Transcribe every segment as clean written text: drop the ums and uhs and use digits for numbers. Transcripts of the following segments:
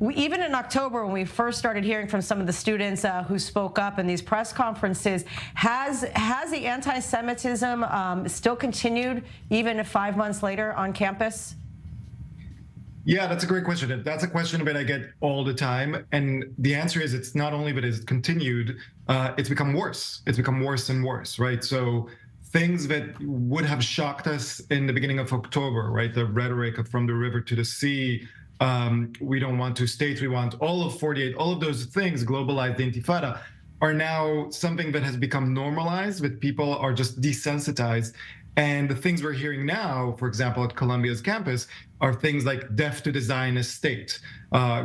even in October, when we first started hearing from some of the students who spoke up in these press conferences, has the anti-Semitism still continued even 5 months later on campus? Yeah, that's a great question. That's a question that I get all the time. And the answer is it's not only that it's continued, it's become worse. It's become worse and worse, right? So things that would have shocked us in the beginning of October, right? The rhetoric of from the river to the sea, we don't want two states, we want all of 48, all of those things, globalized intifada, are now something that has become normalized, that people are just desensitized. And the things we're hearing now, for example, at Columbia's campus, are things like death to the Zionist state,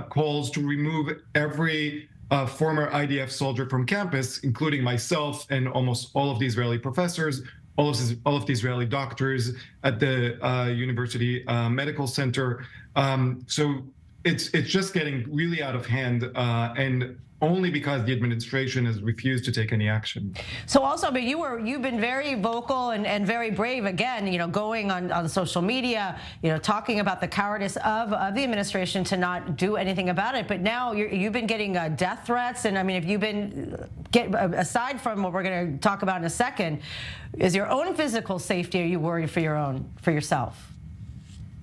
calls to remove every former IDF soldier from campus, including myself and almost all of the Israeli professors, all of the Israeli doctors at the University Medical Center. So it's just getting really out of hand, and only because the administration has refused to take any action. So also, but you've been very vocal and very brave, again, going on social media, talking about the cowardice of the administration to not do anything about it. But now you've been getting death threats, and I mean, have you been, aside from what we're going to talk about in a second, is your own physical safety, are you worried for yourself?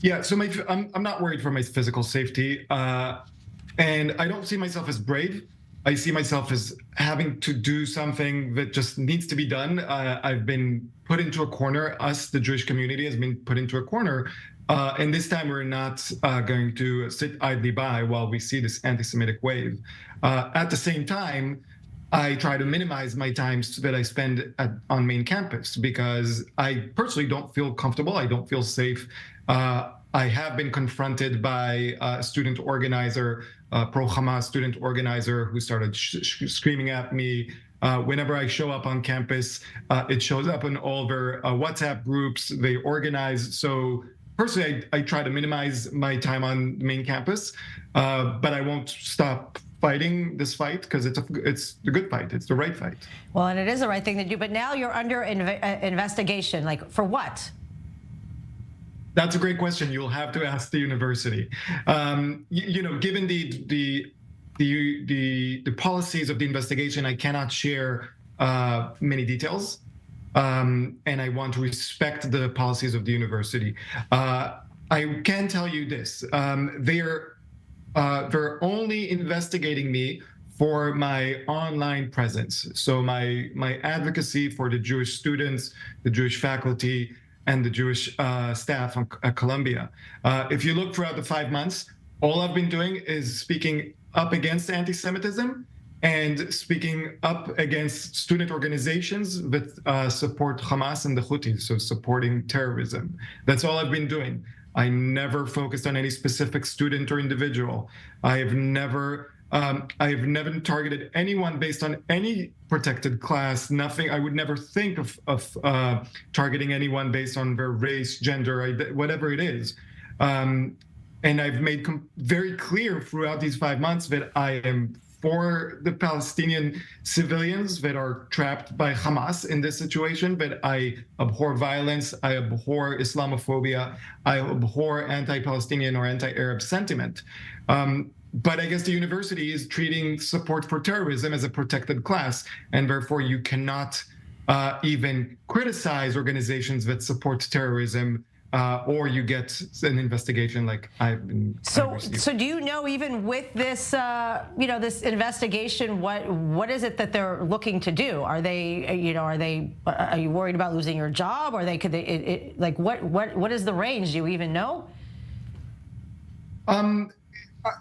Yeah, so I'm not worried for my physical safety, and I don't see myself as brave. I see myself as having to do something that just needs to be done. I've been put into a corner. Us, the Jewish community, has been put into a corner. And this time we're not going to sit idly by while we see this anti-Semitic wave. At the same time, I try to minimize my times that I spend on main campus because I personally don't feel comfortable. I don't feel safe. I have been confronted by a student organizer, pro-Hamas student organizer, who started screaming at me. Whenever I show up on campus, it shows up in all their WhatsApp groups they organize. So personally, I try to minimize my time on the main campus, but I won't stop fighting this fight because it's the good fight. It's the right fight. Well, and it is the right thing to do. But now you're under investigation. Like, for what? That's a great question. You'll have to ask the university. Given the policies of the investigation, I cannot share many details, and I want to respect the policies of the university. I can tell you this: they're only investigating me for my online presence, so my advocacy for the Jewish students, the Jewish faculty, and the Jewish staff at Columbia. If you look throughout the 5 months, all I've been doing is speaking up against anti-Semitism and speaking up against student organizations that support Hamas and the Houthis, so supporting terrorism. That's all I've been doing. I never focused on any specific student or individual. I have never targeted anyone based on any protected class. Nothing. I would never think of targeting anyone based on their race, gender, whatever it is. And I've made very clear throughout these 5 months that I am for the Palestinian civilians that are trapped by Hamas in this situation, that I abhor violence, I abhor Islamophobia, I abhor anti-Palestinian or anti-Arab sentiment. But I guess the university is treating support for terrorism as a protected class, and therefore you cannot even criticize organizations that support terrorism, or you get an investigation like I've been. So do you know, even with this, this investigation, what is it that they're looking to do? Are they, are you worried about losing your job? Or what is the range? Do you even know?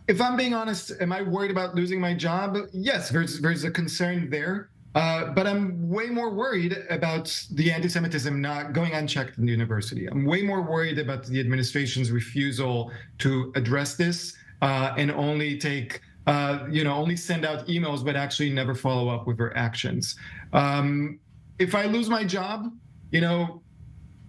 If I'm being honest, am I worried about losing my job? Yes, there's a concern there. But I'm way more worried about the anti-Semitism not going unchecked in the university. I'm way more worried about the administration's refusal to address this and only only send out emails, but actually never follow up with their actions. If I lose my job,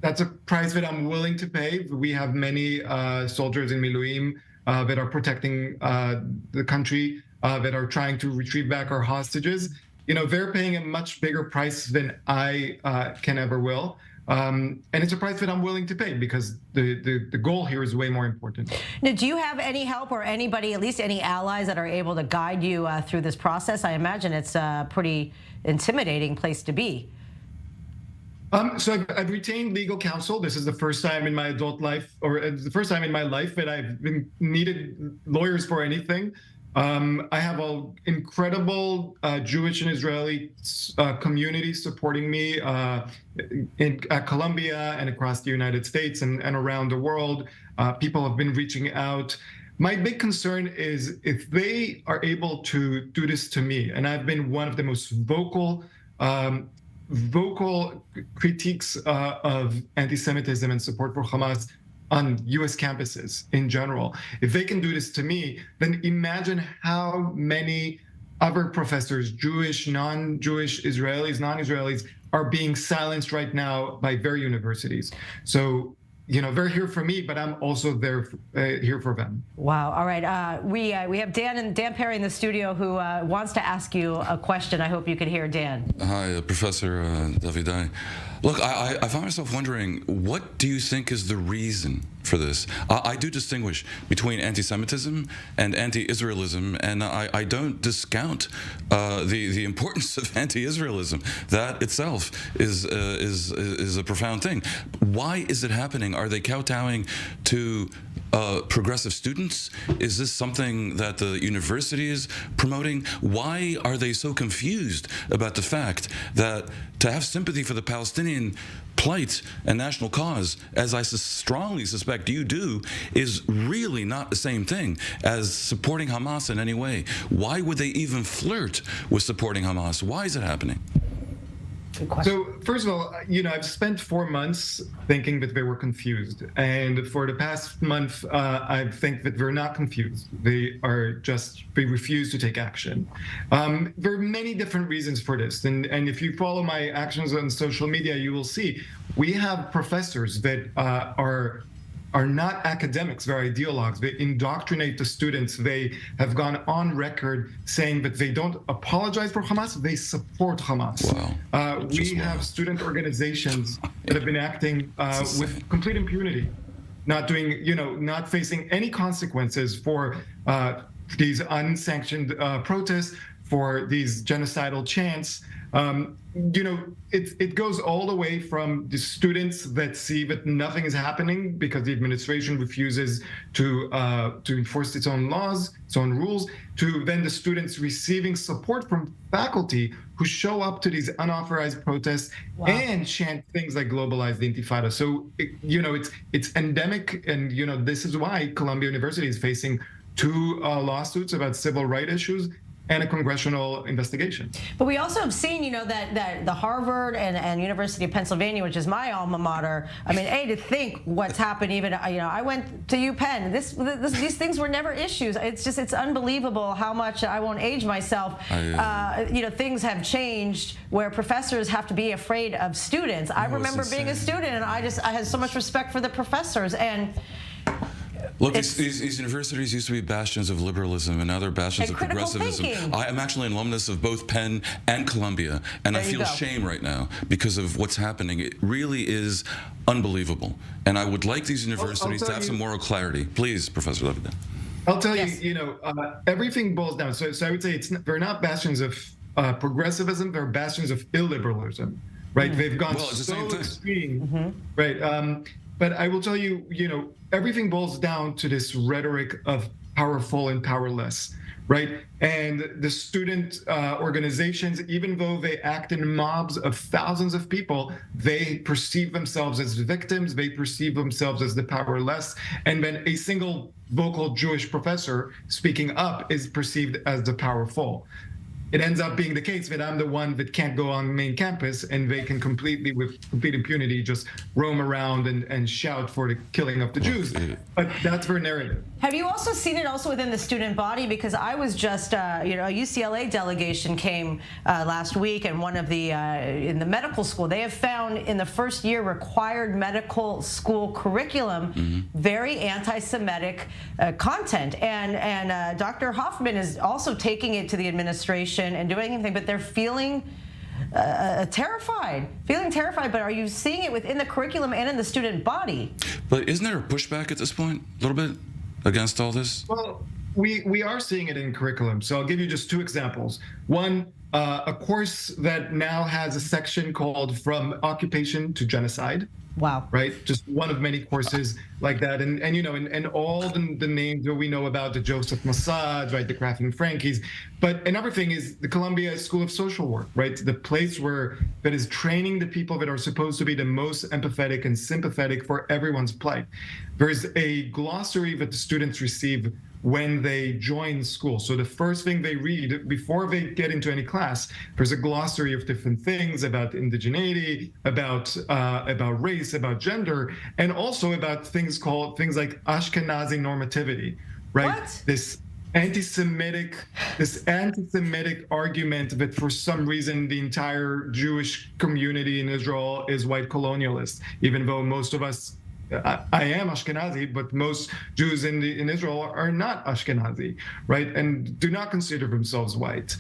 that's a price that I'm willing to pay. We have many soldiers in Miluim that are protecting the country, that are trying to retrieve back our hostages. They're paying a much bigger price than I can ever will. And it's a price that I'm willing to pay because the goal here is way more important. Now, do you have any help or anybody, at least any allies that are able to guide you through this process? I imagine it's a pretty intimidating place to be. So I've retained legal counsel. This is the first time in my adult life, or the first time in my life that I've been needed lawyers for anything. I have an incredible Jewish and Israeli community supporting me at Columbia and across the United States and around the world. People have been reaching out. My big concern is if they are able to do this to me, and I've been one of the most vocal critiques of anti-Semitism and support for Hamas on US campuses in general. If they can do this to me, then imagine how many other professors, Jewish, non-Jewish, Israelis, non-Israelis, are being silenced right now by their universities. So, they're here for me, but I'm also there here for them. Wow. All right. We have Dan Perry in the studio who wants to ask you a question. I hope you could hear Dan. Hi, Professor Davidai. Look, I find myself wondering, what do you think is the reason for this? I do distinguish between anti-Semitism and anti-Israelism, and I don't discount the importance of anti-Israelism. That itself is a profound thing. Why is it happening? Are they kowtowing to progressive students? Is this something that the university is promoting? Why are they so confused about the fact that to have sympathy for the Palestinian plight and national cause, as I strongly suspect you do, is really not the same thing as supporting Hamas in any way? Why would they even flirt with supporting Hamas? Why is it happening? So first of all, I've spent 4 months thinking that they were confused. And for the past month, I think that they're not confused. They refuse to take action. There are many different reasons for this. And if you follow my actions on social media, you will see we have professors that are not academics, they're ideologues. They indoctrinate the students. They have gone on record saying that they don't apologize for Hamas, they support Hamas. Wow. We have student organizations that have been acting with complete impunity, not doing, not facing any consequences for these unsanctioned protests, for these genocidal chants. It goes all the way from the students that see that nothing is happening because the administration refuses to enforce its own laws, its own rules, to then the students receiving support from faculty who show up to these unauthorized protests and chant things like globalized intifada. So, it's endemic, and, this is why Columbia University is facing 2 lawsuits about civil rights issues and a congressional investigation. But we also have seen, that the Harvard and University of Pennsylvania, which is my alma mater, I mean, to think what's happened even, I went to UPenn. These things were never issues. It's unbelievable how much, I won't age myself, things have changed where professors have to be afraid of students. I remember being a student, and I had so much respect for the professors. And look, these universities used to be bastions of liberalism, and now they're bastions of progressivism. I'm actually an alumnus of both Penn and Columbia, and I feel shame right now because of what's happening. It really is unbelievable, and I would like these universities to have some moral clarity. Please, Professor Levitin. I'll tell you, everything boils down. So I would say they're not bastions of progressivism; they're bastions of illiberalism, right? They've gone so extreme, right? But I will tell you, everything boils down to this rhetoric of powerful and powerless, right? And the student organizations, even though they act in mobs of thousands of people, they perceive themselves as victims, they perceive themselves as the powerless, and then a single vocal Jewish professor speaking up is perceived as the powerful. It ends up being the case that I'm the one that can't go on main campus, and they can with complete impunity, just roam around and shout for the killing of the Jews. But that's their narrative. Have you also seen it also within the student body? Because I was just, a UCLA delegation came last week, and one of the, in the medical school, they have found in the first year required medical school curriculum, very anti-Semitic content. And Dr. Hoffman is also taking it to the administration and doing anything, but they're feeling feeling terrified. But are you seeing it within the curriculum and in the student body? But isn't there a pushback at this point, a little bit, against all this? Well, we are seeing it in curriculum. So I'll give you just two examples. One, a course that now has a section called From Occupation to Genocide. Wow. Right? Just one of many courses like that. And you know, and all the names that we know about, the Joseph Mossad, right, the Kraft and Frankies. But another thing is the Columbia School of Social Work, right? The place that is training the people that are supposed to be the most empathetic and sympathetic for everyone's plight. There's a glossary that the students receive when they join school. So the first thing they read before they get into any class, there's a glossary of different things about indigeneity, about race, about gender, and also about things like Ashkenazi normativity, right? What? This anti-Semitic argument that for some reason the entire Jewish community in Israel is white colonialist, even though most of us, I am Ashkenazi, but most Jews in Israel are not Ashkenazi, right? And do not consider themselves white.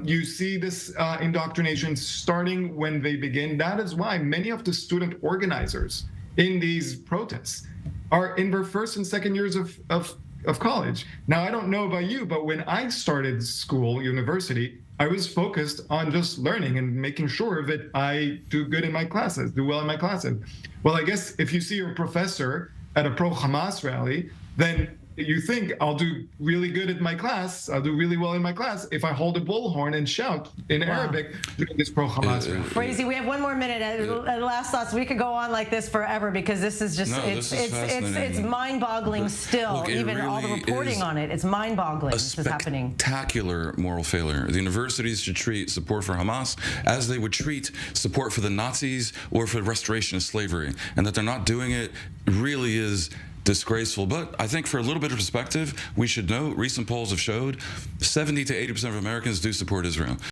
You see this indoctrination starting when they begin. That is why many of the student organizers in these protests are in their first and second years of college. Now, I don't know about you, but when I started school, university, I was focused on just learning and making sure that I do good in my classes, do well in my classes. Well, I guess if you see your professor at a pro-Hamas rally, then you think I'll do really good at my class, I'll do really well in my class if I hold a bullhorn and shout in Arabic during this pro-Hamas rally. Crazy. We have one more minute. Last thoughts. We could go on like this forever because this is just it's mind-boggling still. Look, even really all the reporting on it, it's mind-boggling. This is happening. Spectacular moral failure. The universities should treat support for Hamas as they would treat support for the Nazis or for the restoration of slavery, and that they're not doing it really is disgraceful. But I think for a little bit of perspective, we should know recent polls have showed 70 to 80% of Americans do support Israel.